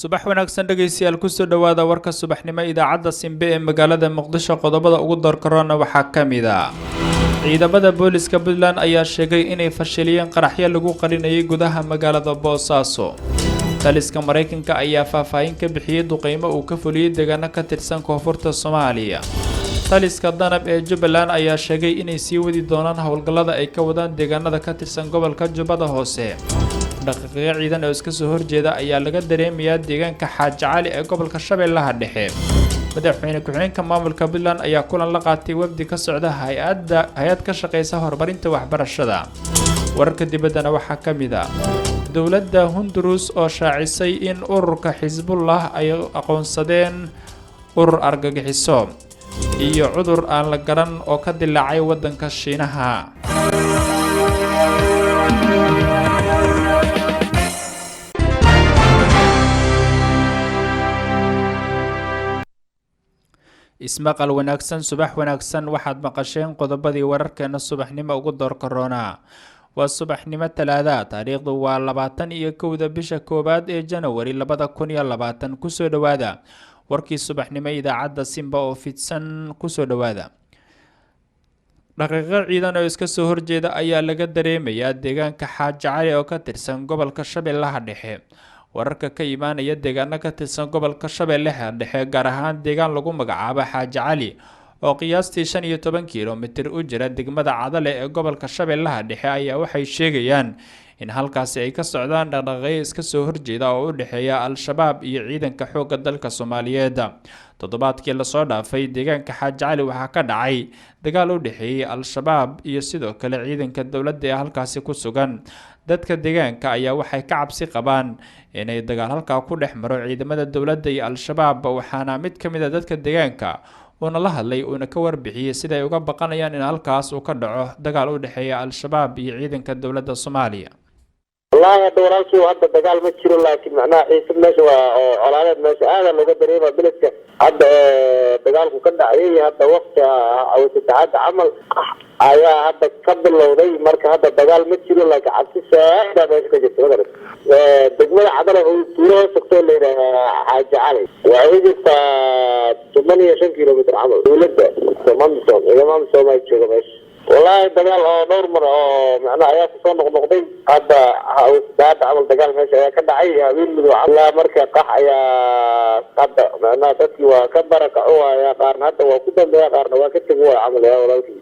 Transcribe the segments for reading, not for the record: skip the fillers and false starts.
subax wanaagsan dhageystayaal kusoo dhawaada warka subaxnimo idaacadda Simbe ee magaalada Muqdisho qodobada ugu doorkarona waxaa kamid ah ciidamada booliska Puntland ayaa sheegay inay fashiliyeen qaraxyo lagu qarinayay gudaha magaalada Boosaaso taliska Mareykanka ayaa faahfaahin ka bixiyay duqeymo uu ka fuliyay deegaano ka tirsan koonfurta Soomaaliya taliska Danab ee Jubbaland ayaa sheegay inay sii wadi doonaan howlgallada ay ka wadaan deegaanada ka tirsan gobolka Jubbada Hoose dhaqaaqyo ciidan oo iska soo horjeeda ayaa laga dareemayaa deegaanka Xaaji Cali ee gobolka Shabeellaha Dhexe madaxweyne ku-xigeenka maamulka Puntland ayaa kulan la qaatay wafdi ka socda hay'ad ka shaqeysa horumarinta waxbarashada wararka dibaddana waxaa kamid ah dowladda Honduras oo shaacisay in ururka Xisbullah ay aqoonsadeen urur argagixiso iyo cudur aan la garan oo ka dilaacay wadanka Shiinaha ismaqal wanaagsan subax wanaagsan waxaad maqasheen qodobadii wararkeena subaxnimo ugu doorkarona waa subaxnimo talaada taariikhdu waa 21 bisha koobaad ee January 2020 kusoo dhawaada warkii subaxnimo idaacadda Simba oo fidsan kusoo dhawaada dhaqaaqyo ciidan oo iska soo horjeeda ayaa laga dareemayaa deegaanka Xaaji Cali oo ka tirsan gobolka Shabeellaha Dhexe wararka ka imaanaya deegaano ka tirsan gobolka Shabeellaha Dhexe gaar ahaan deegaan lagu magacaabo Xaaji Cali oo qiyaastii 15 kiiloomitir u jira degmada Cadale ee gobolka Shabeellaha Dhexe ayaa waxay sheegayaan in halkaasi ay ka socdaan dhaqaaqyo iska soo horjeeda oo u dhaxeeya Al-Shabaab iyo ciidanka xoogga dalka Soomaaliyeed toddobaadkii la soo dhaafay deegaanka Xaaji Cali waxaa ka dhacay dagaal u dhaxeeyay Al-Shabaab iyo sidoo kale ciidanka dawladda ee halkaasi ku sugan dadka deegaanka ayaa waxay ka cabsi qabaan inay dagaal halka ku dhex maro ciidamada dawladda iyo Al-Shabaab waxaana mid kamid ah dadka deegaanka oo la hadlay oo ka warbixiyay sida ay uga baqanayaan in halkaas uu ka dhaco dagaal u dhaxeeya Al-Shabaab iyo ciidanka dawladda Soomaaliya والله دورانكي وهذا دجال ما تشيله لكن معناه عيسى ماشي وعلامات ماشي هذا لو قدر يبغى بلدك هذا دجالكم كده عليه هذا وقت أو تتعاد عمل هذا قبل لو ذي مركز هذا دجال ما تشيله لكن عكس هذا ماشي كده تقدر دجال عدله هو طوله سكتور اللي حاجة عليه وعيد 8 كيلومتر عمل ولد تمام سو ما يشيله ماشي والله دجال دور مرة معنا عيال صون نقطي هذا عمل دجال ماشي كده عيا وين على مركز قح يا هذا معنا تسوي وكبر كعوة يا قارن هذا وكده يا قارن وكده هو عمل يا ولادي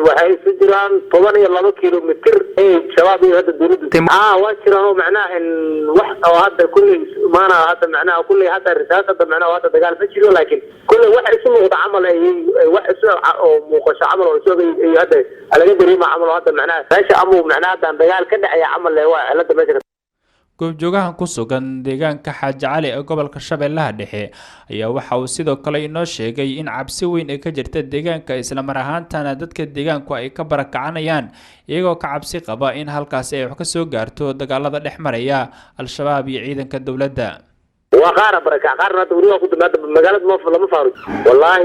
وحي سجران طبعا يلا كيلومتر شباب هذا الدرود واشرانه معناه ان واحد او هذا كل ما انا هذا معناه كل هذا الرسالة هذا معناه هذا دجال فشلوا لكن كل واحد اسمه عمل واحد مقاش عمل وسوق هذا على قدر ما عمل هذا معناه ايش امو معناه هذا دجال كدع يا عمل هو على ما goobjoogahan ku sugan deegaanka Xaaji Cali ee gobolka Shabeellaha Dhexe ayaa waxa uu sidoo kale inoo sheegay in cabsi weyn ay ka jirto deegaanka isla mar ahaantaana dadka deegaanku ay ka barakacanayaan iyagoo ka cabsi qaba in halkaas ay wax ka soo gaarto dagaalada dhex maraya Al-Shabaab iyo ciidanka dawladda وقارن بركة قارن تقولوا كنت مقالة ما فارج والله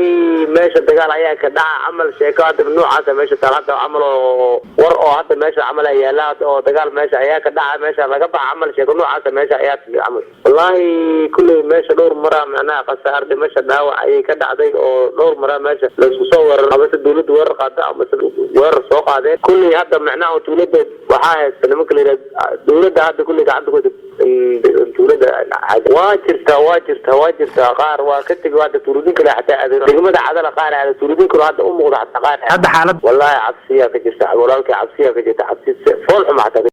ماشي الدجال عيا كدع عمل شيكات من نوع هذا ماشي ثلاثة عملوا ورقة هذا ماشي عمل عيالات أو دجال ماشي عيا كدع ماشي رقبة عمل شيء نوع هذا ماشي عيات عمل والله كل ماشي دور مرة معناه قصار دي ماشي دعوة عيا كدع ذي أو دور مرة ماشي لو صور بس الدولة ورقة بس ورق سوق هذا كل هذا معناه تولد وحاجة ممكن الدولة هذا كل عنده تولد واجرتا قار وكتب هذا تولدين كلا حتى دغمد عدله قار هذا تولدين كل هذا امه حتى قار هذا حالد والله عبسيه كجرتا walaalkii cabsiya ka jirta cabsi fool xumaatay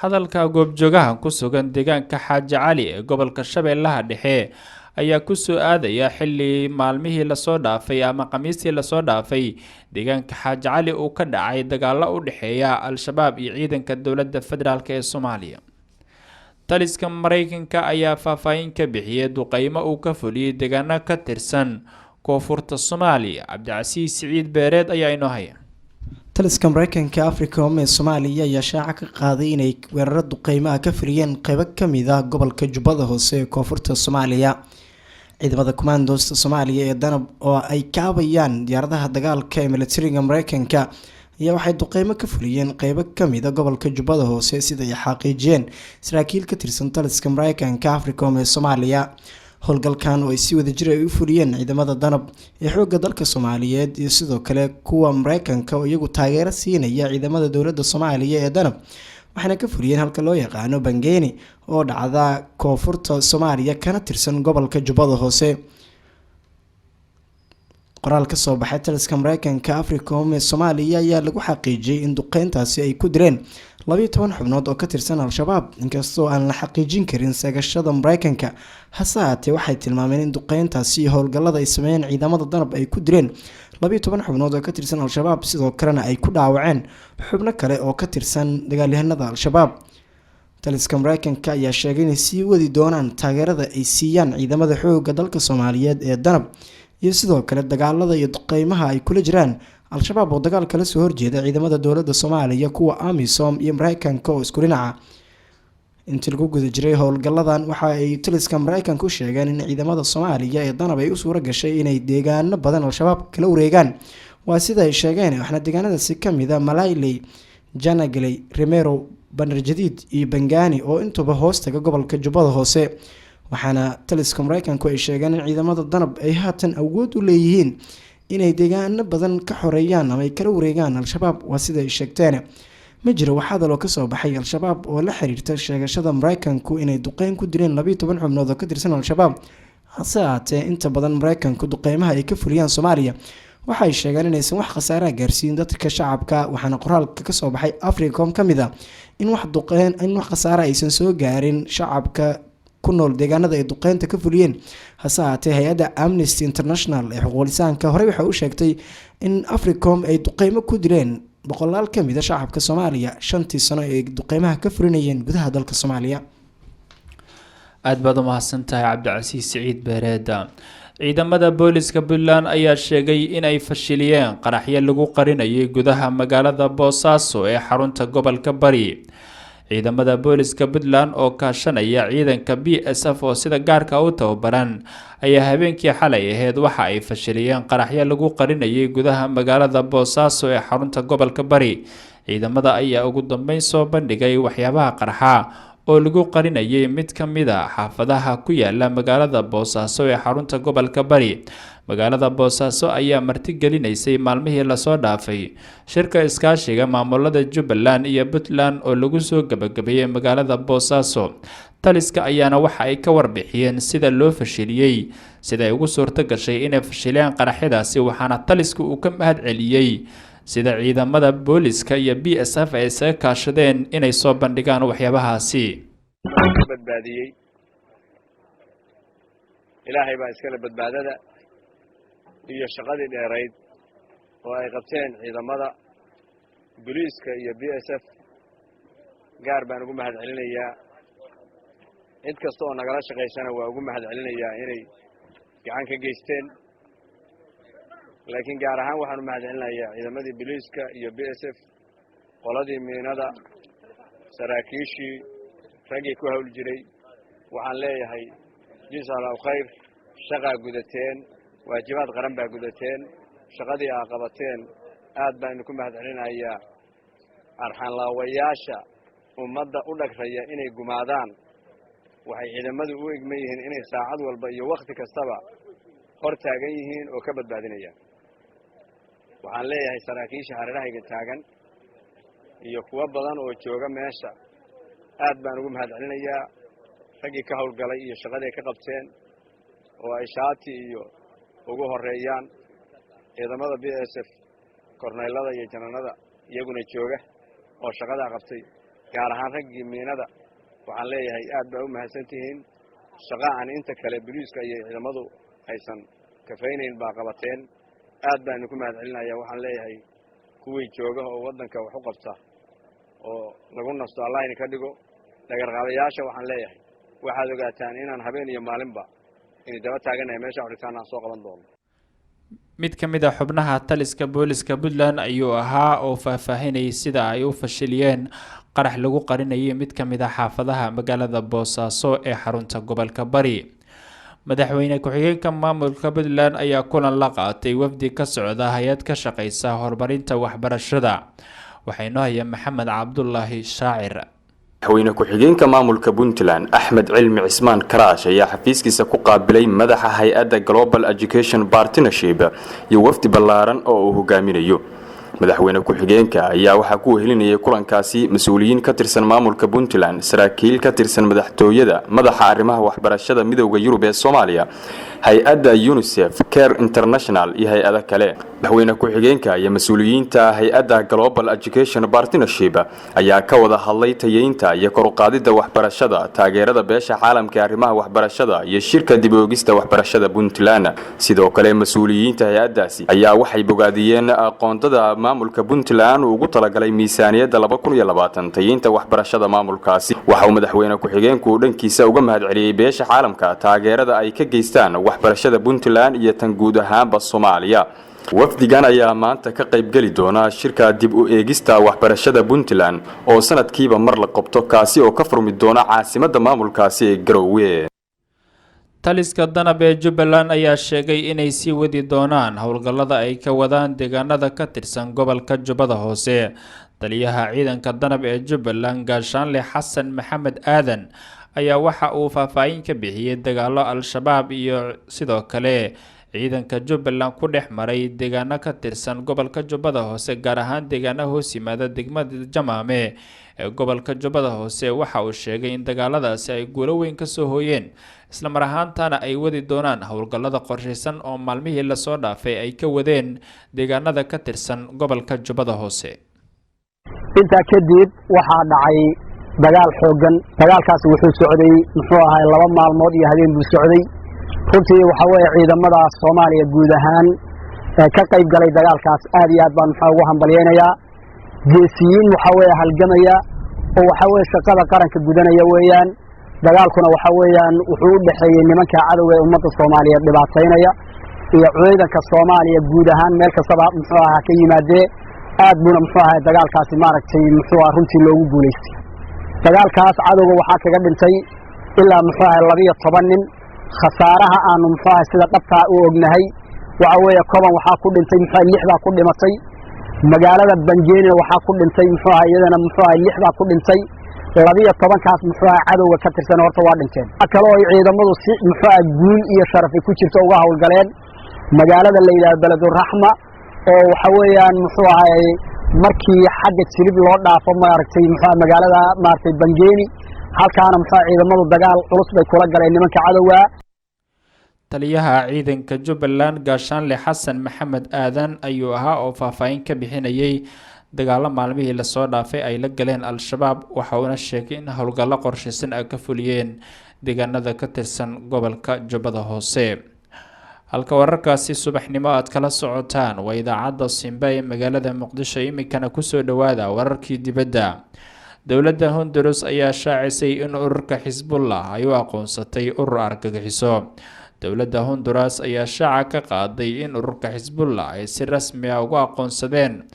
hadalka goobjoogahan ku sugan deegaanka Xaaji Cali ee gobolka Shabeellaha Dhexe ayaa ku soo aadaya xilli maalmihii la soo dhaafay ama qamiistii la soo dhaafay deegaanka Xaaji Cali uu ka dhacay dagaalo u dhaxeeya Al-Shabaab iyo ciidanka dawladda federaalka ee Soomaaliya taliska Mareykanka ayaa faahfaahin ka bixiyay duqeymo uu ka fuliyay deegaano ka tirsan koonfurta Soomaaliya Cabdicasiis Siciid Beereed ayaa inoo haya taliska Mareykanka Africom ee Soomaaliya ayaa shaaca ka qaaday inay weeraro duqeymaha ka fuliyeen qaybo kamid ah gobolka Jubbada Hoose ee koonfurta Soomaaliya ciidamada commandos Soomaaliya ee Danab oo ay kaabayaan diyaaradaha dagaalka ee militariga Mareykanka ayaa waxay duqeymo ka fuliyeen qeybo kamid a gobolka jubbada hoose sida ay xaqiijiyeen saraakiil ka tirsan taliska mareykanka africom ee soomaaliya. howlgalkan oo ay si wadajir ay u fuliyeen ciidamada danab ee xoogga dalka soomaaliyeed iyo sidoo kale kuwa mareykanka oo iyagu taageero siinaya ciidamada dowladda soomaaliya ee danab, waxaana ka fuliyeen halka loo yaqaano bangeeni oo dhacda koonfurta soomaaliya kana tirsan gobolka jubbada hoose. qoraal ka soo baxay taliska mareykanka africom ee soomaaliya ayaa lagu xaqiijiyey in duqeyntaasi ay ku direen 12 xubnood oo ka tirsan al-shabaab, inkastoo aan la xaqiijin karin seegashada mareykanka. hase haatee waxay tilmaameen in duqeyntaasi iyo howlgallada ay sameeyeen ciidamada danab ay ku direen 12 xubnood oo ka tirsan al-shabaab, sidoo kalena ay ku dhaawaceen xubno kale oo ka tirsan dagaalyahanada al-shabaab. taliska mareykanka ayaa sheegay inay sii wadi doonaan taageerada ay siiyaan ciidamada xoogga dalka soomaaliyeed ee danab iyo sidoo kale dagaalada iyo duqeymaha ay kula jiraan al-shabaab oo dagaal kala soo horjeeda ciidamada dowladda soomaaliya, kuwa amisom iyo mareykanka oo isku dhinaca. intii lagu guda jiray howlgalladan waxa ay taliska mareykanka u sheegeen in ciidamada soomaaliya ee danab ay u suura gashay inay deegaano badan al-shabaab kala wareegaan. waa sida ay sheegeen, waxaana deegaanadaasi kamid a malayley, janagley, remero, bandar jadiid iyo bangaani oo intuba hoostaga gobolka jubbada hoose. waxaana taliska mareykanku ay sheegeen in ciidamada danab ay haatan awood u leeyihiin inay deegaano badan ka xoreeyaan ama ay kala wareegaan al-shabaab. waa sida ay sheegteen. ma jiro wax hadal oo kasoo baxay al-shabaab oo la xiriirta sheegashada mareykanku inay duqeyn ku direen 12 xubnood oo ka tirsan al-shabaab. hase haatee inta badan mareykanku duqeymaha ay ka fuliyaan soomaaliya waxay sheegeen inaysan wax khasaaraha gaarsiin dadka shacabka, waxaana qoraalka kasoo baxay africom kamid a in wax khasaara aysan soo gaarin shacabka ku nool deegaanada ay duqeynta ka fuliyeen. hase haatee hay-adda amnesty international ee xuquuqlisaanka horey waxay u sheegtay in africom ay duqeymo ku direen boqolaal kamid a shacabka soomaaliya 5tii sano ay duqeymaha ka fulinayeen gudaha dalka soomaaliya. aad baad u mahadsantahay cabdicasiis siciid beereeda. ciidamada booliska puntland ayaa sheegay inay fashiliyeen qaraxyo lagu qarinayay gudaha magaalada boosaaso ee xarunta gobolka bari. ciidamada booliska puntland oo kaashanaya ciidanka BSF oo sida gaarka u tababaran ayaa habeenkii xalay ahayd waxa ay fashiliyeen qaraxyo lagu qarinayay gudaha magaalada boosaaso ee xarunta gobolka bari. ciidamada ayaa ugu dambeyn soo bandhigay waxyaabaha qarxa oo lagu qarinayay mid ka mid a xaafadaha ku yaala magaalada boosaaso ee xarunta gobolka bari. magaalada boosaaso ayaa martigelinaysay maalmihii lasoo dhaafay shirka iskaashiga maamulada Jubbaland iyo Puntland oo lagu soo gabagabeeyay magaalada boosaaso. taliska ayaana waxa ay ka warbixiyeen sida loo fashiliyay, sida ay ugu suurto gashay inay fashiliyaan qaraxyadaasi, waxaana talisku uu ka mahad celiyay sida ciidamada booliska iyo BSF ay isaga kaashadeen inay soo bandhigaan waxyaabahaasi. badbaadiyay ilaahay baa iskala badbaadada iyo shaqadii dheerayd oo ay qabteen ciidamada booliska iyo BSF. gaar baan ugu mahad celinayaa cid kasta oo nagala shaqaysana waa ugu mahad celinayaa inay gacan ka geysteen. laakiin gaar ahaan waxaan u mahad celinayaa ciidamadii booliska iyo BSF, qoladii miinada, saraakiishii, raggii ku hawl jiray. waxaan leeyahay jazaakallahu khayr, shaqaa gudateen, waajibaad qaran baa gudateen, shaqadii aa qabateen aad baan ku mahad celinayaa. arxanlaawayaasha ummadda u dhagraya inay gumaadaan waxay ciidamadu u egman yihiin inay saacad walba iyo wakhti kastaba hor taagan yihiin oo ka badbaadinayaan. waxaan leeyahay saraakiisha hareerahayga taagan iyo kuwa badan oo jooga meesha aad baan ugu mahad celinayaa. raggii ka howlgalay iyo shaqadii ka qabteen oo ay shaati iyo ugu horeeyaan ciidamada BSF, korneylada iyo jananada iyaguna jooga oo shaqada qabtay. gaar ahaan raggii miinada waxaan leeyahay aad baa u mahadsantihiin. shaqa aan inta kale booliska iyo ciidamadu aysan kafaynayn baa qabateen. aad baan ku mahad celinayaa. waxaan leeyahay kuwii jooga oo wadanka wax u qabta oo lagu nasto Allah in ka dhigo. dhagarqaadayaasha waxaan leeyahay waxaad ogaataan inaan habeen iyo maalinba in daba taaganahay meesha xuritaan aan soo qaban doono. mid ka mid ah xubnaha taliska booliska Puntland ayuu ahaa oo faahfaahinay sida ay u fashiliyeen qarax lagu qarinayay mid ka mid ah xaafadaha magaalada Boosaaso ee xarunta gobolka Bari. madaxweyne ku-xigeenka maamulka Puntland ayaa kulan la qaatay wafdi ka socda hay'ad ka shaqeysa horumarinta waxbarashada. waxaynu hayaa Maxamed Cabdullaahi Shaacir. madaxweyne ku-xigeenka maamulka Puntland Axmed Cilmi Cismaan Karaash ayaa xafiiskiisa ku qaabilay madaxa hay'adda Global Education Partnership iyo wafdi ballaaran oo uu hogaaminayo. madaxweyne ku-xigeenka ayaa waxa ku wehelinayay kulankaasi mas'uuliyiin ka tirsan maamulka Puntland, saraakiil ka tirsan madaxtooyada, madaxa arrimaha waxbarashada midowga Yurub ee Soomaaliya, hay'adda UNICEF, Care International iyo hay'ado kale. madaxweyne ku-xigeenka iyo mas'uuliyiinta hay'adda Global Education Partnership ayaa ka wada hadlay tayeynta iyo kor u qaadida waxbarashada, taageerada beesha caalamka ee arrimaha waxbarashada iyo shirka dib u eegista waxbarashada Puntland. sidoo kale mas'uuliyiinta hay'addaasi ayaa waxay bogaadiyeen aqoontada maamulka Puntland ugu talagalay miisaaniyadda 2020 tayeynta waxbarashada maamulkaasi. waxa uu madaxweyne ku-xigeenku dhankiisa uga mahadceliyay beesha caalamka taageerada ay ka geystaan waxbarashada Puntland iyo tan guud ahaanba Soomaaliya. wafdigan ayaa maanta ka qayb gali doona shirka dib u eegista waxbarashada Puntland oo sanadkiiba mar la qabto kaasi oo ka furmi doona caasimadda maamulkaasi ee Garowe. taliska danab ee Jubbaland ayaa sheegay inay sii wadi doonaan howlgallada ay ka wadaan deegaanada ka tirsan gobolka Jubbada Hoose. taliyaha ciidanka danab ee Jubbaland Gaashaanle Xasan Maxamed Aadan ayaa waxa uu faahfaahin ka bixiyay dagaalo al-shabaab iyo sidoo kale ciidanka Jubbaland ku dhex maray deegaano ka tirsan gobolka Jubbada Hoose, gaar ahaan deegaano hoos yimaada degmada Jamaame ee gobolka Jubbada Hoose. waxa uu sheegay in dagaaladaasi ay guulo weyn ka soo hooyeen, isla mar ahaantaana ay wadi doonaan howlgallada qorshaysan oo maalmihii la soo dhaafay ay ka wadeen deegaanada ka tirsan gobolka Jubbada Hoose. inta kadib waxaa dhacay dagaal xoogan. dagaalkaasi wuxuu socday muxuu ahaa 2 maalmood iyo habeen buu socday. runtii waxa weeye ciidamada Soomaaliya guud ahaan ka qayb galay dagaalkaas aad iyo aad baan ugu hambalyeynaya. geesiyiin waxa weeye halgamaya oo waxa weeye shaqada qaranka gudanaya weeyaan. dagaalkuna waxa weeyaan wuxuu u dhaxeeyay nimanka cadawga ee ummadda Soomaaliyeed dhibaateynaya iyo ciidanka Soomaaliya guud ahaan meel kasta muxuu ahaa ka yimaadee aad buna muxuu ahaa dagaalkaasi maaragtay muxuu ahaa runtii loogu guuleystay. dagaalkaas cadawga waxaa kaga dhintay ilaa muxuu ahaa 12 nin. khasaaraha aanu muxuu ahaa sida dhabta u ognahay waxa weeye koban waxaa ku dhintay muxuu ahaa 6 baa ku dhimatay. magaalada Bangeeni waxaa ku dhintay muxuu ahaa iyadana muxuu ahaa 6 baa ku dhintay. 12 kaas muxuu ahaa cadawga ka tirsan horta waa dhinteen. kale oo ciidamadu si muxuu ahaa guul iyo sharaf ku jirto uga hawlgaleen magaalada la yiraahdo Beleduraxma oo waxa weeyaan muxuu ahaa markii xagga Jilib loo dhaafo maaragtay muxuu ahaa magaalada maartay Bangeeni halkaana muxuu ahaa ciidamadu dagaal culus bay kula galeen nimanka cadawga. taliyaha ciidanka Jubbaland Gaashaanle Xasan Maxamed Aadan ayuu ahaa oo faahfaahin ka bixinayay dagaalo maalmihii la soo dhaafay ay la galeen al-shabaab. waxa uu sheegay in howlgallo qorshaysan ay ka fuliyeen deegaanada ka tirsan gobolka Jubbada Hoose. halka wararkaasi subaxnimo aad kala socotaan waa idaacadda Simba ee magaalada Muqdisho. iminkana kusoo dhawaada wararkii dibadda. dowladda Honduras ayaa shaacisay in ururka Xisbullah ay u aqoonsatay urur argagixiso. dowladda Honduras ayaa shaaca ka qaaday in ururka Xisbullah ay si rasmi ah ugu aqoonsadeen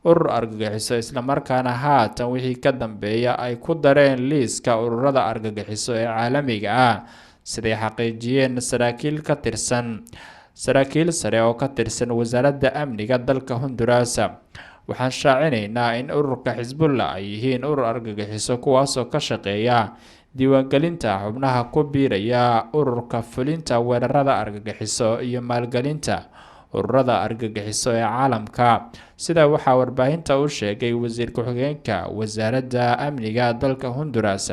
urur argagixiso, isla markaana haatan wixii ka dambeeya ay ku dareen liiska ururada argagixiso ee caalamiga ah, siday xaqiijiyeen saraakiil sare oo ka tirsan wasaaradda amniga dalka Honduras. waxaan shaacinaynaa in ururka Xisbullah ay yihiin urur argagixiso kuwaasoo ka shaqeeya diiwaangelinta xubnaha ku biiraya ururka, fulinta weerarada argagixiso iyo maalgelinta ururada argagixiso ee caalamka. sida waxaa warbaahinta u sheegay wasiir ku-xigeenka wasaaradda amniga dalka Honduras,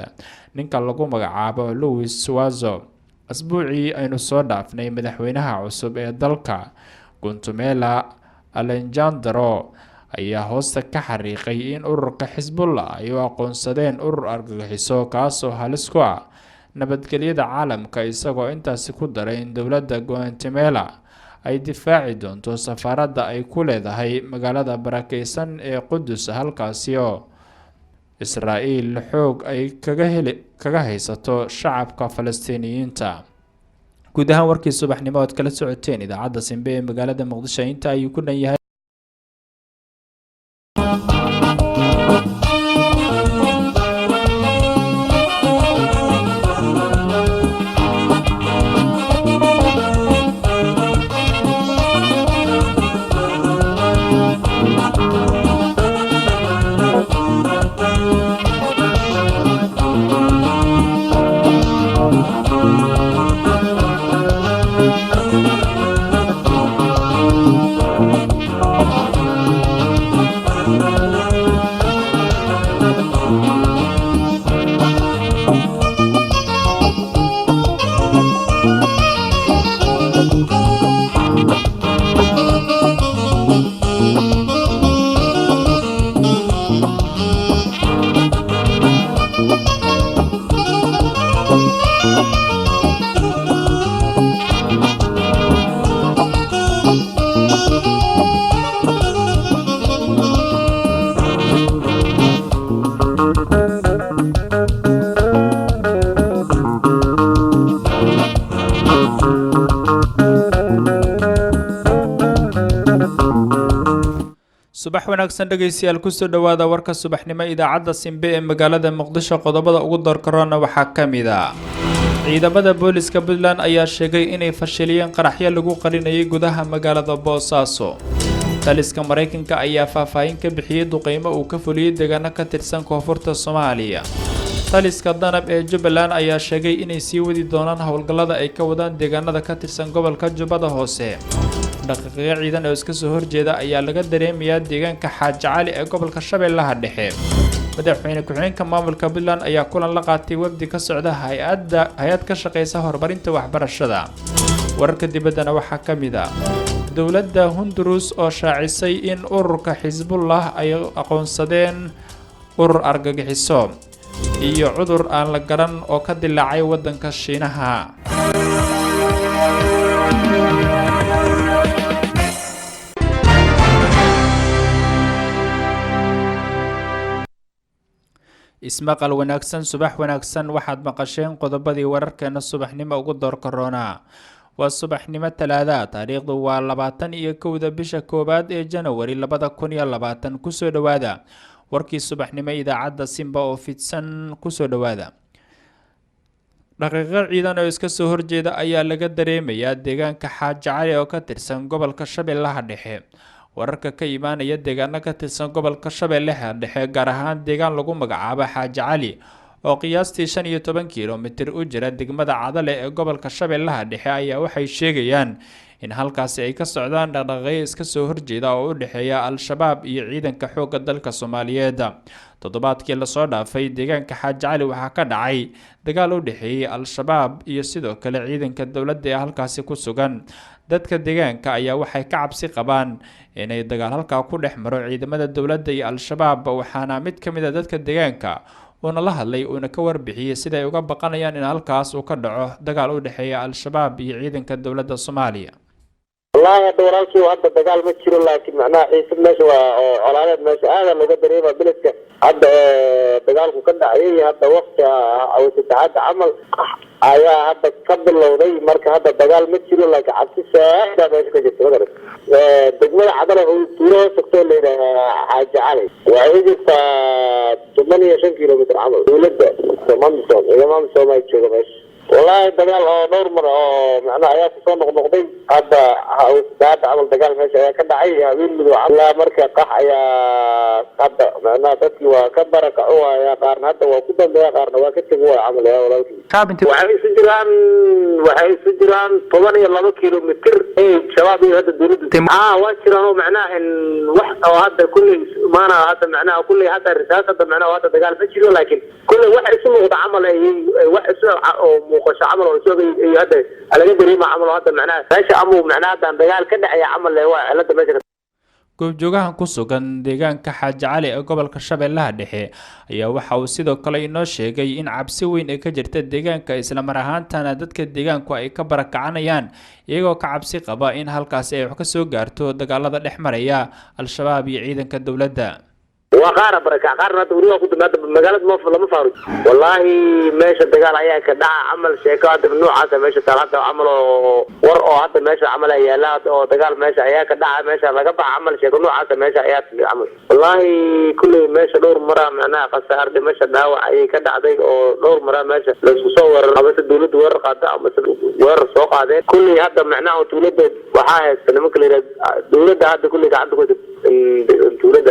ninka lagu magacaabo Luis Suazo. asbuucii aynu soo dhaafnay madaxweynaha cusub ee dalka Guatemala Alejandro ayaa hoosta ka xariiqay in ururka Xisbullah ay u aqoonsadeen urur argagixiso kaasoo halis ku ah nabadgelyada caalamka, isagoo intaasi ku daray in dowladda Guatemala ay difaaci doonto safaaradda ay ku leedahay magaalada barakeysan ee Qudus, halkaasi oo Israa'iil xoog ay kaga haysato shacabka Falastiiniyiinta. guud ahaan warkii subaxnimo aad kala socoteen idaacadda Simba ee magaalada Muqdisho inta ayuu ku dhan yahay. wanaagsan dhageystayaal kusoo dhawaada warka subaxnimo idaacadda Simbe ee magaalada Muqdisho qodobada ugu doorkarona waxaa kamid ah ciidamada booliska Puntland ayaa sheegay inay fashiliyeen qaraxyo lagu qarinayay gudaha magaalada Boosaaso taliska Mareykanka ayaa faahfaahin ka bixiyay duqeymo uu ka fuliyay deegaano ka tirsan koonfurta Soomaaliya taliska Danab ee Jubbaland ayaa sheegay inay sii wadi doonaan howlgallada ay ka wadaan deegaanada ka tirsan gobolka Jubbada Hoose dhaqaaqyo ciidan oo iska soo horjeeda ayaa laga dareemayaa deegaanka Xaaji Cali ee gobolka Shabeellaha Dhexe madaxweyne ku-xigeenka maamulka Puntland ayaa kulan la qaatay wafdi ka socda hay'ad ka shaqeysa horumarinta waxbarashada wararka dibaddana waxaa kamid ah dowladda Honduras oo shaacisay in ururka Xisbullah ay aqoonsadeen urur argagixiso iyo cudur aan la garan oo ka dilaacay wadanka Shiinaha ismaqal wanaagsan subax wanaagsan waxaad maqasheen qodobadii wararkeena subaxnimo ugu doorkarona waa subaxnimo talaada taariikhdu waa 21 bisha koobaad ee January 2020 kusoo dhawaada warkii subaxnimo idaacadda Simba oo fidsan kusoo dhawaada dhaqaaqyo ciidan oo iska soo horjeeda ayaa laga dareemayaa deegaanka Xaaji Cali oo ka tirsan gobolka Shabeellaha Dhexe wararka ka imaanaya deegaano ka tirsan gobolka Shabeellaha Dhexe gaar ahaan deegaan lagu magacaabo Xaaji Cali oo qiyaastii 15 kiiloomitir u jira degmada Cadale ee gobolka Shabeellaha Dhexe ayaa waxay sheegayaan in halkaasi ay ka socdaan dhaqaaqyo iska soo horjeeda oo u dhaxeeya Al-Shabaab iyo ciidanka xoogga dalka Soomaaliyeed toddobaadkii la soo dhaafay deegaanka Xaaji Cali waxaa ka dhacay dagaal u dhaxeeyay Al-Shabaab iyo sidoo kale ciidanka dawladda ee halkaasi ku sugan dadka deegaanka ayaa waxay ka cabsi qabaan inay dagaal halka ku dhex maro ciidamada dawladda iyo Al-Shabaab waxaana mid kamid ah dadka deegaanka oo la hadlay oo ka warbixiyay sida ay uga baqanayaan in halkaas uu ka dhaco dagaal u dhaxeeya Al-Shabaab iyo ciidanka dawladda Soomaaliya والله هذا ورالكي وهذا دجال ما تشيله لكن معناه عيسى ماشي وعلامات ماشي هذا لو قدر يبقى بلدك هذا دجالك كده عيه هذا وقت أو تتعاد عمل هذا قبل لو ذي مركز هذا دجال ما تشيله لكن عكس هذا ماشي كده تقدر دجال عدله هو تورو سكتور اللي حاجة عليه وعيدي 8 كيلومتر عمل ولده تمام صوم إذا ما صوم ما يتشوفه ماشي والله دجال دور مرة معناه عيال صار نقطين هذا عمل دجال ماشي كده عيه وين له على مركز قح يا هذا معناه تسلي وكبر كعوة يا قارن هذا وكده ده قارن وكده هو عمل يا ولا وحي سجران طبعا يلا كيلومتر ايه شباب هذا الدولة واشرانه معناه ان واحد او هذا كل ما انا هذا معناه كل هذا الرسالة معناه هذا دجال فشل لكن كل واحد اسمه عمل واحد مخش عمل وشوف هذا على قدر ما عمل هذا معناه ماشي امو معناه هذا دجال كده يا عمل هو على ماشي goobjoogahan ku sugan deegaanka Xaaji Cali ee gobolka Shabeellaha Dhexe ayaa waxa uu sidoo kale inoo sheegay in cabsi weyn ay ka jirta deegaanka isla mar ahaantaana dadka deegaanku ay ka barakacanayaan iyagoo ka cabsi qaba in halkaas ay wax ka soo gaarto dagaalada dhex maraya Al-Shabaab iyo ciidanka dawladda وقارة بركة قارة تقولوا كنت مقالة ما فارج والله ماشي الدجال عياك دع عمل شيكات من نوع هذا ماشي ثلاثة عمله ورقة هذا ماشي عمل عيالات أو دجال ماشي عياك دع ماشي لقطع عمل شيك نوع هذا ماشي عيات عمل والله كل ماشي دور مرة معناه قصة أرض ماشي دعوة أي كدع ذيك أو دور مرة ماشي لو صور بس الدولة ورقة أو بس ورق سوق هذا كل هذا معناه تولد وحاس ممكن الدولة هذا كل عنده الدولة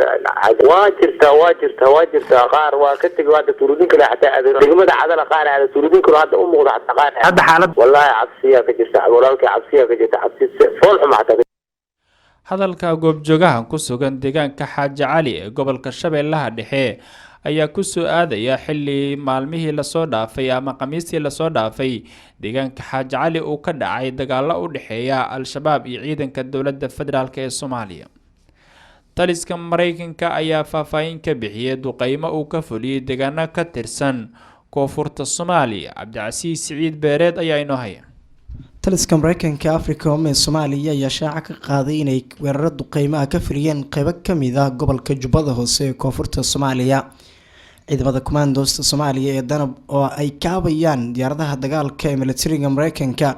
واجرتا قار وكتك واحد تورودين كلا حتى دغمدا عدل قار على تورودين كلا هذا موقدا حتى قار هذا حالد والله عبسيه كجرتا walaalka cabsiya ka jirta cabsi fool xumaata hadalka goobjoogahan ku sugan deegaanka Xaaji Cali ee gobolka Shabeellaha Dhexe ayaa ku soo aadaya xilli maalmihii la soo dhaafay ama qamiistii la soo dhaafay deegaanka Xaaji Cali uu ka dhacay dagaalo u dhaxeeya Al-Shabaab iyo ciidanka dawladda federaalka ee Soomaaliya taliska Mareykanka ayaa faahfaahin ka bixiyay duqeymo uu ka fuliyay deegaano ka tirsan koonfurta Soomaaliya Cabdicasiis Siciid Beereed ayaa inoo haya taliska Mareykanka Africom ee Soomaaliya ayaa shaaca ka qaaday inay weeraro duqeymo ka fuliyeen qaybo kamid ah gobolka Jubbada Hoose ee koonfurta Soomaaliya ciidamada commandos Soomaaliya ee Danab oo ay kaabayaan diyaaradaha dagaalka ee militariga Mareykanka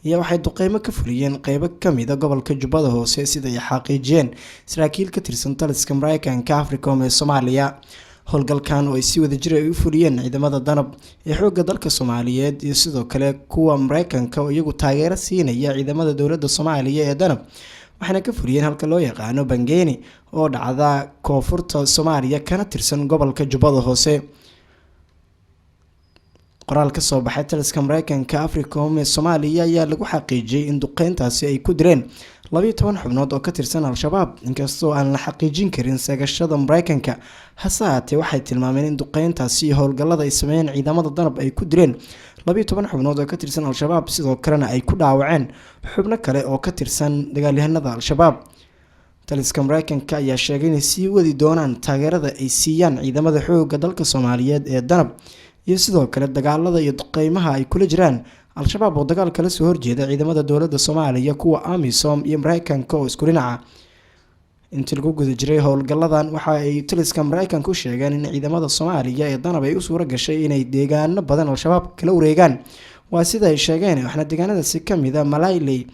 ayaa waxay duqeymo ka fuliyeen qeybo kamid a gobolka jubbada hoose sida ay xaqiijiyeen saraakiil ka tirsan taliska mareykanka africom ee soomaaliya. howlgalkan oo ay si wada jir ay u fuliyeen ciidamada danab ee xoogga dalka soomaaliyeed iyo sidoo kale kuwa mareykanka oo iyagu taageero siinaya ciidamada dowladda soomaaliya ee danab waxaana ka fuliyeen halka loo yaqaano bangeeni oo dhacda koonfurta soomaaliya kana tirsan gobolka jubbada hoose. qoraal ka soo baxay taliska mareykanka africom ee soomaaliya ayaa lagu xaqiijiyey in duqeyntaasi ay ku direen 12 xubnood oo ka tirsan al-shabaab inkastoo aan la xaqiijin karin seegashada mareykanka. hase haatee waxay tilmaameen in duqeyntaasi iyo howlgallada ay sameeyeen ciidamada danab ay ku direen 12 xubnood oo ka tirsan al-shabaab sidoo kalena ay ku dhaawaceen xubno kale oo ka tirsan dagaalyahanada al-shabaab. taliska mareykanka ayaa sheegay inay sii wadi doonaan taageerada ay siiyaan ciidamada xoogga dalka soomaaliyeed ee danab iyo sidoo kale dagaalada iyo duqeymaha ay kula jiraan al-shabaab oo dagaal kala soo horjeeda ciidamada dowladda soomaaliya kuwa amisom iyo mareykanka oo isku dhinaca. intii lagu guda jiray howlgalladan waxa ay taliska mareykanka u sheegeen in ciidamada soomaaliya ee danab ay u suura gashay inay deegaano badan al-shabaab kala wareegaan. waa sida ay sheegeen waxna deegaanadaasi kamid a malayley,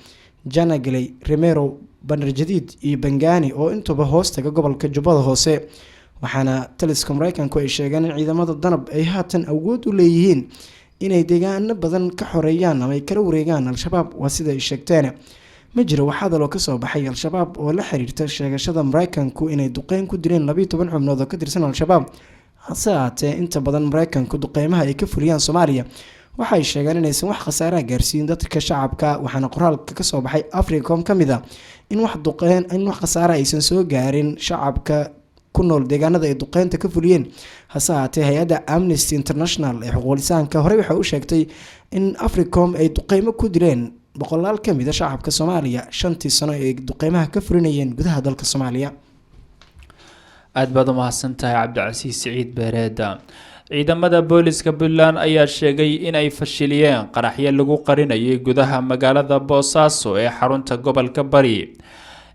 janagley, remero, banarjadiid iyo bangaani oo intuba hoostaga gobolka jubbada hoose. waxaana taliska mareykanku ay sheegeen in ciidamada danab ay haatan awood u leeyihiin inay deegaano badan ka xoreeyaan ama ay kala wareegaan al-shabaab. waa sida ay sheegteen ma jiro wax hadal oo kasoo baxay al-shabaab oo la xiriirta sheegashada mareykanku inay duqeyn ku direen 12 xubnood oo ka tirsan al-shabaab. hase haatee inta badan mareykanku duqeymaha ay ka fuliyaan soomaaliya waxay sheegeen inaysan wax khasaaraha gaarsiin dadka shacabka. waxaana qoraalka kasoo baxay africom kamid a in wax khasaara aysan soo gaarin shacabka ku nool deegaanada ay duqeynta ka fuliyeen. hase haatee hay-adda amnesty international ee xuquuqlisaanka horey waxay u sheegtay in africom ay duqeymo ku direen boqolaal kamid a shacabka soomaaliya 5 sano ee duqeymaha ka fulinayeen gudaha dalka soomaaliya. aad baad u mahadsantahay cabdicasiis siciid beereeda. ciidamada booliska puntland ayaa sheegay in ay fashiliyeen qaraxyo lagu qarinayay gudaha magaalada boosaaso ee xarunta gobolka bari.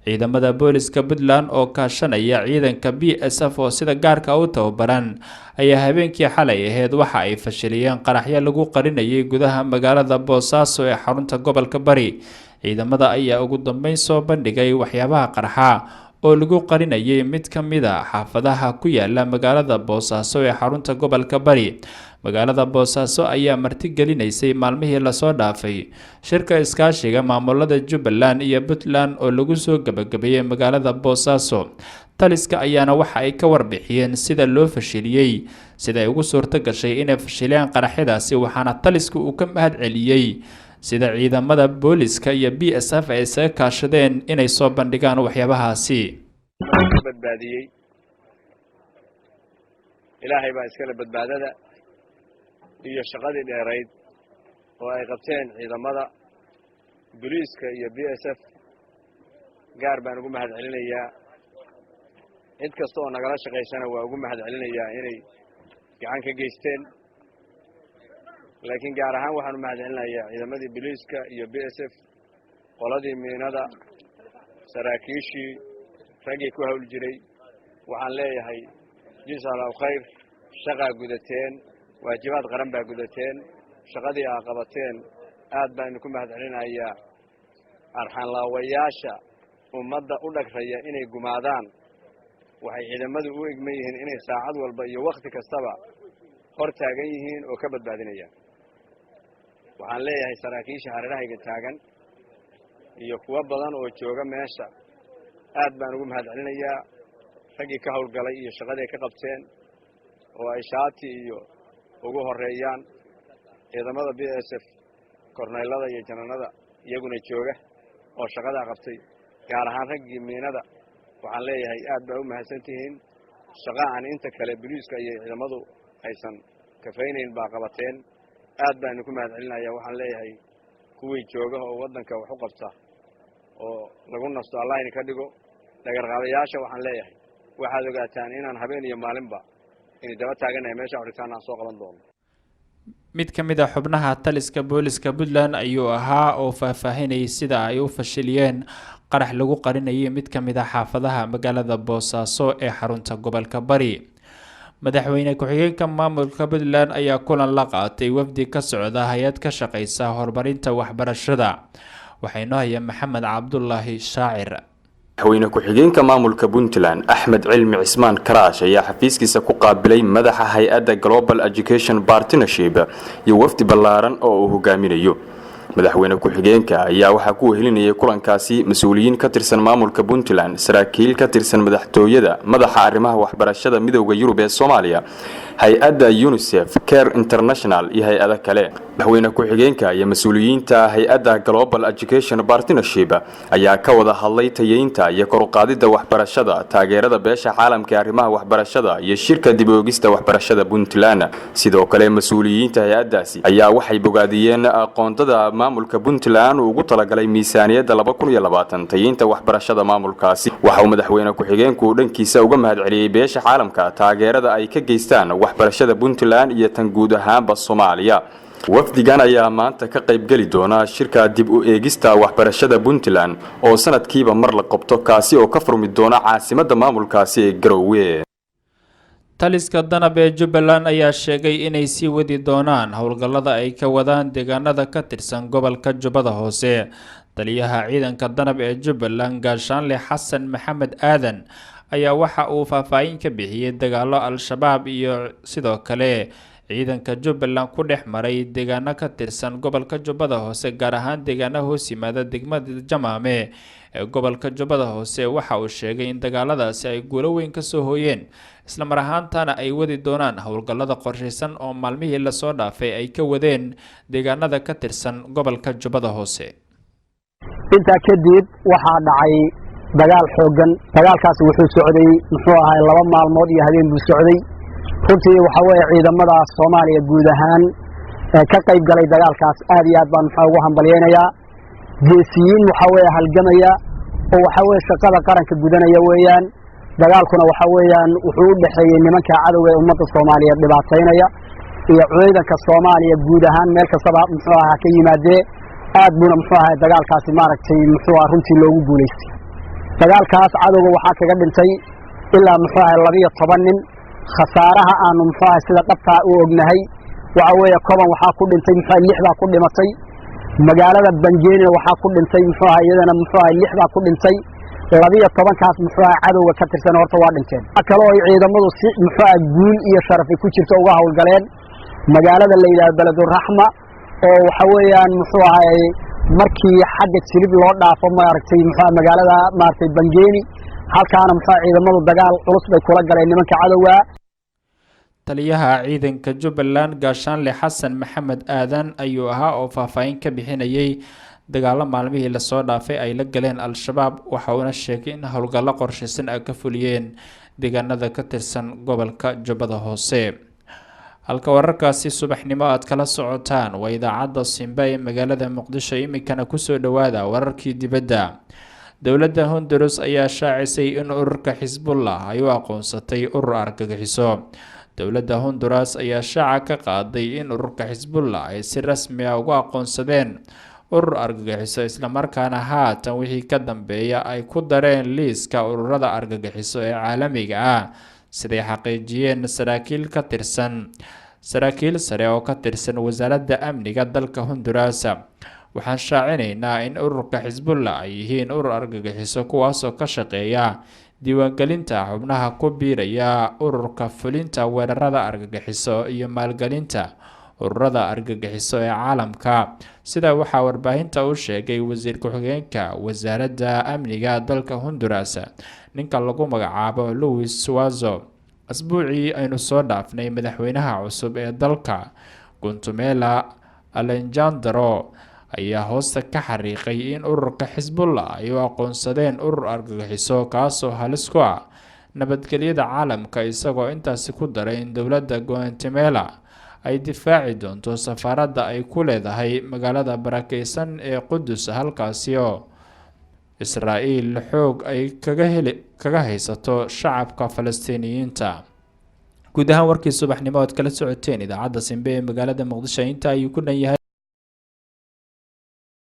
ciidamada booliska puntland oo kaashanaya ciidanka BSF oo sida gaarka u tababaran ayaa habeenkii xalay ahayd waxa ay fashiliyeen qaraxyo lagu qarinayay gudaha magaalada boosaaso ee xarunta gobolka bari. ciidamada ayaa ugu dambeyn soo bandhigay waxyaabaha qarxa oo lagu qarinayay mid ka mid a xaafadaha ku yaala magaalada boosaaso ee xarunta gobolka bari. magaalada boosaaso ayaa martigelinaysay maalmihii lasoo dhaafay shirka iskaashiga maamulada Jubbaland iyo Puntland oo lagu soo gabagabeeyay magaalada boosaaso. taliska ayaana waxa ay ka warbixiyeen sida loo fashiliyay sida ay ugu suurto gashay inay fashiliyaan qaraxyadaasi. waxaana taliska uu ka mahad celiyay sida ciidamada booliska iyo BSF ay isaga kaashadeen inay soo bandhigaan waxyaabahaasi. badbaadiyay ilaahay baa iskala badbaadada iyo shaqadii dheerayd oo ay qabteen ciidamada booliiska iyo BSF gaar baan ugu mahad celinayaa. cid kasta oo nagala shaqaysana waa ugu mahad celinayaa inay gacan ka geysteen. laakiin gaar ahaan waxaan u mahad celinayaa ciidamadii booliiska iyo BSF, qoladii miinada, saraakiishii, raggii ku hawl jiray. waxaan leeyahay jazaakallahu khayr, shaqaa gudateen, waajibaad qaran baa gudateen, shaqadii aa qabateen aad baan ku mahad celinayaa. arxan laawayaasha ummadda u dhagraya inay gumaadaan waxay ciidamadu u egman yihiin inay saacad walba iyo wakhti kastaba hor taagan yihiin oo ka badbaadinayaan. waxaan leeyahay saraakiisha hareerahayga taagan iyo kuwa badan oo jooga meesha aad baan ugu mahad celinayaa. raggii ka howlgalay iyo shaqadii ay ka qabteen oo ay shaati iyo ugu horeeyaan ciidamada BSF, korneylada iyo jananada iyaguna jooga oo shaqada qabtay. gaar ahaan raggii miinada waxaan leeyahay aad baa u mahadsantihiin. shaqa aan inta kale booliiska iyo ciidamadu aysan kafaynayn baa qabateen. aad baan ku mahad celinayaa. waxaan leeyahay kuwii jooga oo waddanka wax u qabta oo lagu nasto Allah in ka dhigo. dhagarqaadayaasha waxaan leeyahay waxaad ogaataan inaan habeen iyo maalinba in daba taaganahay meesha xuritaan aan soo qaban doono. mid ka mid ah xubnaha taliska booliska Puntland ayuu ahaa oo faahfaahinayay sida ay u fashiliyeen qarax lagu qarinayay mid ka mid ah xaafadaha magaalada Boosaaso ee xarunta gobolka Bari. madaxweyne ku-xigeenka maamulka Puntland ayaa kulan la qaatay wafdi ka socda hay'ad ka shaqeysa horumarinta waxbarashada. waxaynu hayaa Maxamed Cabdullaahi Shaacir. madaxweyne ku-xigeenka maamulka Puntland Axmed Cilmi Cismaan Karaash ayaa xafiiskiisa ku qaabilay madaxa hay'adda Global Education Partnership iyo wafdi ballaaran oo uu hogaaminayo. madaxweyne ku-xigeenka ayaa waxa ku wehelinayay kulankaasi mas'uuliyiin ka tirsan maamulka Puntland, saraakiil ka tirsan madaxtooyada, madaxa arrimaha waxbarashada midowga Yurub ee Soomaaliya, hay'adda UNICEF, Care International iyo hay'ado kale. madaxweyne ku-xigeenka iyo mas'uuliyiinta hay'adda Global Education Partnership ayaa ka wada hadlay tayeynta iyo kor u qaadida waxbarashada, taageerada beesha caalamka ee arrimaha waxbarashada iyo shirka dib u eegista waxbarashada Puntland. sidoo kale mas'uuliyiinta hay'addaasi ayaa waxay bogaadiyeen aqoontada maamulka Puntland ugu talagalay miisaaniyadda 2020 tayeynta waxbarashada maamulkaasi. waxa uu madaxweyne ku-xigeenku dhankiisa uga mahadceliyay beesha caalamka taageerada ay ka geystaan waxbarashada Puntland iyo tan guud ahaanba Soomaaliya. wafdigan ayaa maanta ka qayb gali doona shirka dib u eegista waxbarashada Puntland oo sanadkiiba mar la qabto kaasi oo ka furmi doona caasimadda maamulkaasi ee Garowe. taliska danab ee Jubbaland ayaa sheegay inay sii wadi doonaan howlgallada ay ka wadaan deegaanada ka tirsan gobolka Jubbada Hoose. taliyaha ciidanka danab ee Jubbaland Gaashaanle Xasan Maxamed Aadan ayaa waxa uu faahfaahin ka bixiyay dagaalo al-shabaab iyo sidoo kale ciidanka Jubbaland ku dhex maray deegaano ka tirsan gobolka Jubbada Hoose, gaar ahaan deegaano hoos yimaada degmada Jamaame ee gobolka Jubbada Hoose. waxa uu sheegay in dagaaladaasi ay guulo weyn ka soo hooyeen, isla mar ahaantaana ay wadi doonaan howlgallada qorshaysan oo maalmihii la soo dhaafay ay ka wadeen deegaanada ka tirsan gobolka Jubbada Hoose. intaa kadib waxaa dhacay dagaal xoogan. dagaalkaasi wuxuu socday muxuu ahaa 2 maalmood iyo habeen buu socday. runtii waxa weeye ciidamada Soomaaliya guud ahaan ka qayb galay dagaalkaas aad iyo aad baan ugu hambalyeeynaa. geesiyiin waxa weeye halgamaya oo waxa weeye shaqada qaranka gudanaya weeyaan. dagaalkuna waxa weeyaan wuxuu u dhaxeeyay nimanka cadawga ee ummadda Soomaaliyeed dhibaateynaya iyo ciidanka Soomaaliya guud ahaan meel kasta muxuu ahaa ka yimaadee aad buna muxuu ahaa dagaalkaasi maaragtay muxuu ahaa runtii loogu guuleystay. dagaalkaas cadawga waxaa kaga dhintay ilaa muxuu ahaa 12 nin. khasaaraha aanu muxuu ahaa sida dhabta u ognahay waxa weeye koban waxaa ku dhintay muxuu ahaa 6 baa ku dhimatay. magaalada Bangeeni waxaa ku dhintay muxuu ahaa iyadana muxuu ahaa 6 baa ku dhintay. 12 kaas muxuu ahaa cadawga ka tirsan horta waa dhinteen. kale oo ciidamadu si muxuu ahaa guul iyo sharaf ku jirto uga howlgaleen magaalada la yiraahdo Baladur Rahma oo waxa weeyaan muxuu ahaa markii xagga Jilib loo dhaafo maaragtay muxuu ahaa magaalada maaragtay Bangeeni halkaana muxuu ahaa ciidamadu dagaal culus bay kula galeen nimanka cadawga. taliyaha ciidanka Jubbaland Gaashaanle Xasan Maxamed Aadan ayuu ahaa oo faahfaahin ka bixinayay dagaalo maalmihii la soo dhaafay ay la galeen al-shabaab. waxa uu sheegay in howlgallo qorshaysan ay ka fuliyeen deegaanada ka tirsan gobolka Jubbada Hoose. halka wararkaasi subaxnimo aad kala socotaan waa idaacadda Simba ee magaalada Muqdisho. imikana kusoo dhawaada wararkii dibadda. dowladda Honduras ayaa shaacisay in ururka Xisbullah ay u aqoonsatay urur argagixiso. dowladda Honduras ayaa shaaca ka qaaday in ururka Xisbullah ay si rasmi ah ugu aqoonsadeen urur argagixiso, isla markaana haatan wixii ka dambeeya ay ku dareen liiska ururada argagixiso ee caalamiga ah, siday xaqiijiyeen saraakiil sare oo ka tirsan wasaaradda amniga dalka Honduras. waxaan shaacinaynaa in ururka Xisbullah ay yihiin urur argagixiso kuwaasoo ka shaqeeya diiwaangelinta xubnaha ku biiraya ururka, fulinta weerarada argagixiso iyo maalgelinta ururada argagixiso ee caalamka. sida waxaa warbaahinta u sheegay wasiir ku-xigeenka wasaaradda amniga dalka Honduras, ninka lagu magacaabo Luis Suazo. asbuucii aynu soo dhaafnay madaxweynaha cusub ee dalka Guatemala Alejandro ayaa hoosta ka xariiqay in ururka Xisbullah ay u aqoonsadeen urur argagixiso kaasoo halis ku ah nabadgelyada caalamka, isagoo intaasi ku daray in dowladda Guatemala ay difaaci doonto safaaradda ay ku leedahay magaalada barakeysan ee Qudus, halkaasi oo Israa'iil xoog ay kaga haysato shacabka Falastiiniyiinta. guud ahaan warkii subaxnimo aad kala socoteen idaacadda Simba ee magaalada Muqdisho inta ayuu ku dhan yahay.